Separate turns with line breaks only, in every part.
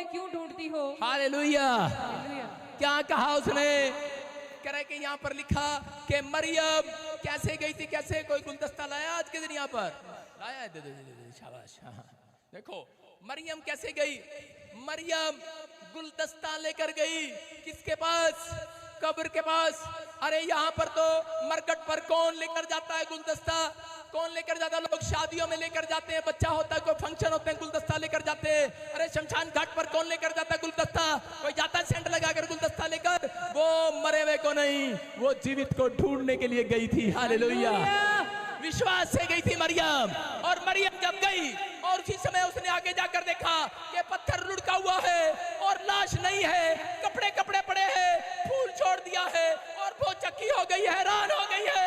क्यों ढूंढती हो।
हालेलुया।
हालेलुया।
क्या कहा उसने? कह रहे कि यहाँ पर लिखा कि मरियम कैसे गई थी, कैसे कोई गुलदस्ता लाया आज के दिन यहाँ पर लाया है, दे, शाबाश। हाँ, देखो मरियम कैसे गई। मरियम गुलदस्ता लेकर गई किसके पास? कब्र के पास। अरे यहाँ पर तो मरकट पर कौन लेकर जाता है गुलदस्ता? कौन लेकर जाता है? लोग शादियों में लेकर जाते हैं, बच्चा होता है, कोई फंक्शन होते हैं, गुलदस्ता लेकर जाते हैं। अरे शमशान घाट पर कौन लेकर जाता है गुलदस्ता? कोई जाता है सेंट लगाकर गुलदस्ता लेकर? वो मरे हुए को नहीं, वो जीवित को ढूंढने के लिए गई थी। हालेलुया। विश्वास से गई थी मरियम। और मरियम जब गई और उसी समय उसने आगे जाकर देखा कि पत्थर लुढ़का हुआ है और लाश नहीं है, कपड़े कपड़े पड़े हैं, फूल छोड़ दिया है, और वो चक्की हो गई है, हैरान हो गई है,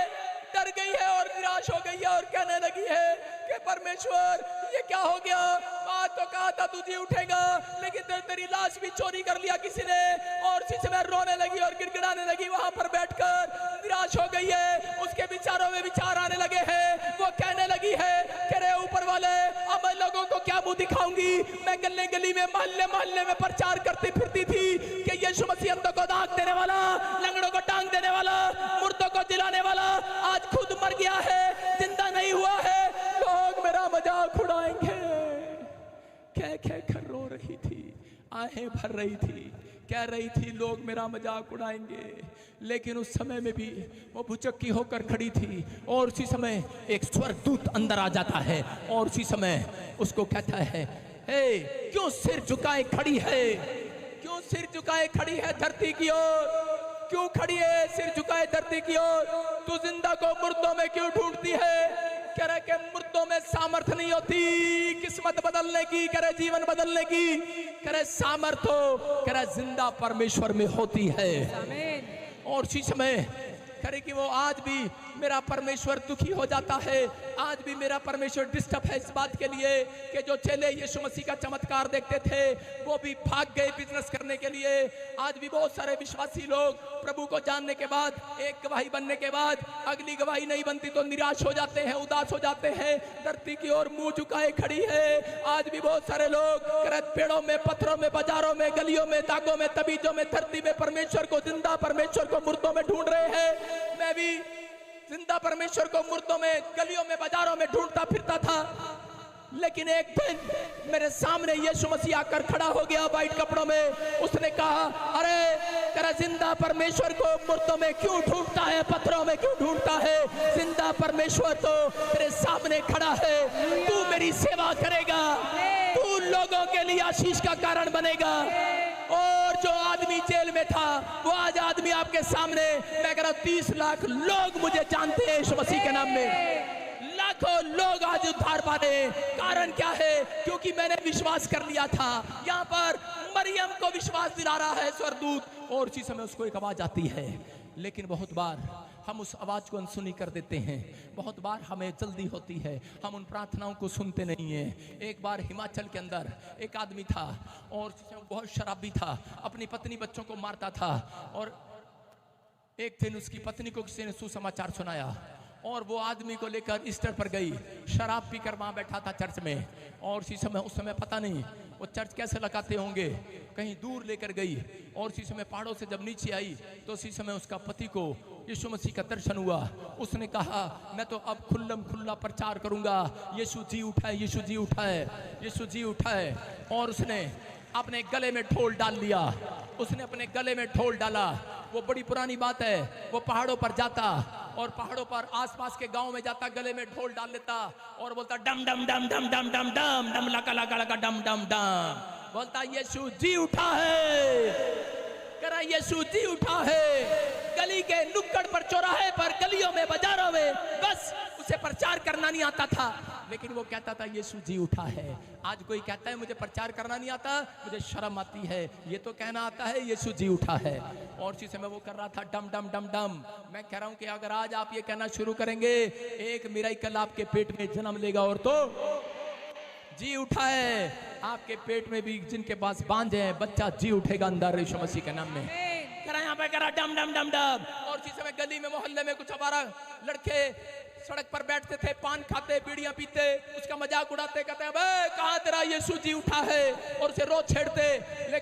डर गई है और निराश हो गई है और कहने लगी है कि परमेश्वर ये क्या हो गया? बात तो कहा था तुझे उठेगा, लेकिन तेरी लाश भी चोरी कर लिया किसी ने। और उसी समय रोने लगी और गिड़गिड़ाने लगी वहां पर बैठकर, निराश हो गई है। उसके विचारों में विचार आने लगे हैं। वो कहने लगी है कि रे ऊपर वाले, अब मैं लोगों को क्या मुंह दिखाऊंगी? मैं गली गली में, मोहल्ले मोहल्ले में प्रचार करती फिरती थी कि यीशु मसीह अंधों को दाग देने वाला, लंगड़ों को टांग देने वाला, मुर्दों को जिलाने वाला आज खुद मर गया है, जिंदा नहीं हुआ है। लोग मेरा मजाक उड़ाएंगे। कह कह कर रो रही थी, आहें भर रही थी, कह रही थी लोग मेरा मजाक उड़ाएंगे। लेकिन उस समय में भी वो भुचक्की होकर खड़ी थी। और उसी समय एक स्वर्गदूत अंदर आ जाता है और उसी समय उसको कहता है, हे क्यों सिर झुकाए खड़ी है? क्यों सिर झुकाए खड़ी है धरती की ओर? क्यों खड़ी है सिर झुकाए धरती की ओर? तू जिंदा को मुर्दों में क्यों ढूंढती है? कह रहे कि मुर्दों में सामर्थ नहीं होती किस्मत बदलने की, कह रहे जीवन बदलने की, कह रहे सामर्थ हो, कह रहे जिंदा परमेश्वर में होती है। और उसी समय करे कि वो आज भी मेरा परमेश्वर दुखी हो जाता है। आज भी मेरा परमेश्वर डिस्टर्ब है इस बात के लिए कि जो चेले यीशु मसीह का चमत्कार देखते थे वो भी भाग गए बिजनेस करने के लिए। आज भी बहुत सारे विश्वासी लोग प्रभु को जानने के बाद, एक गवाही बनने के बाद अगली गवाही नहीं बनती तो निराश हो जाते हैं, उदास हो जाते हैं, धरती की ओर मुंह झुकाए खड़ी है। आज भी बहुत सारे लोग पेड़ों में, पत्थरों में, बाजारों में, गलियों में, दागों में, तबीजों में, धरती में परमेश्वर को, जिंदा परमेश्वर को मुर्दों में ढूंढ रहे हैं। मैं भी जिंदा परमेश्वर को मुर्दों में, गलियों में, बाजारों में ढूंढता फिरता था। लेकिन एक दिन मेरे सामने यीशु मसीह आकर खड़ा हो गया व्हाइट कपड़ों में। उसने कहा, अरे तेरा जिंदा परमेश्वर को मुर्दों में क्यों ढूंढता है, पत्थरों में क्यों ढूंढता है? जिंदा परमेश्वर तो तेरे सामने खड़ा है। तू मेरी सेवा करेगा, तू लोगों के लिए आशीष का कारण बनेगा। और जो आदमी जेल में था वो आज आदमी आपके सामने, मैं कह रहा हूं 30 लाख लोग मुझे जानते हैं यीशु मसीह के नाम में। लाखों लोग आज उद्धार पाने। कारण क्या है? क्योंकि मैंने विश्वास कर लिया था। यहाँ पर मरियम को विश्वास दिला रहा है स्वर्गदूत, और उसी समय उसको एक आवाज आती है। लेकिन बहुत बार हम उस आवाज को अनसुनी कर देते हैं। बहुत बार हमें जल्दी होती है, हम उन प्रार्थनाओं को सुनते नहीं हैं। एक बार हिमाचल के अंदर एक आदमी था और बहुत शराबी था, अपनी पत्नी बच्चों को मारता था। और एक दिन उसकी पत्नी को किसी ने सुसमाचार सुनाया और वो आदमी को लेकर ईस्टर पर गई। शराब पीकर वहां बैठा था चर्च में। और उस समय पता नहीं वो चर्च कैसे लगाते होंगे, कहीं दूर लेकर गई। और उसी समय पहाड़ों से जब नीचे आई तो उसी समय उसका पति को यीशु मसीह का दर्शन हुआ। उसने कहा, मैं तो अब खुल्लम खुल्ला प्रचार करूंगा, यीशु जी उठा है, यीशु जी उठा है, यीशु जी उठा है। और उसने अपने गले में ढोल डाल लिया। उसने अपने गले में ढोल डाला। वो बड़ी पुरानी बात है। वो पहाड़ों पर जाता और पहाड़ों पर आसपास के गांव में जाता, गले में ढोल डाल लेता और बोलता डम डम डम डम डम डम डम डम लका लका लका डम डम डम, बोलता यीशु जी उठा है, करा यीशु जी उठा है। गली के नुक्कड़ पर, चौराहे पर, गलियों में, बाजारों में, बस उसे प्रचार करना नहीं आता था, लेकिन वो कहता था यीशु जी उठा है। आज कोई कहता है मुझे प्रचार करना नहीं आता, मुझे शर्म आती है, ये तो कहना आता है यीशु जी उठा है। और उसी समय वो कर रहा था डम डम डम डम। मैं कह रहा हूं कि अगर आज आप ये कहना शुरू करेंगे, एक मिराकल आपके पेट में जन्म लेगा। और तो जी उठा है। आपके पेट में भी जिनके पास बांझे हैं, बच्चा जी उठेगा अंदर यीशु मसीह के नाम में। करा यहाँ पे करा डम डम डम डम। और उसी समय गली में, मोहल्ले में कुछ हमारा लड़के सड़क पर बैठते थे, पान खाते, बीड़ियां पीते, उसका मजाक उड़ाते, कहते अबे कहाँ तेरा यीशु जी उठा है, और उसे रोज छेड़ते। लेकिन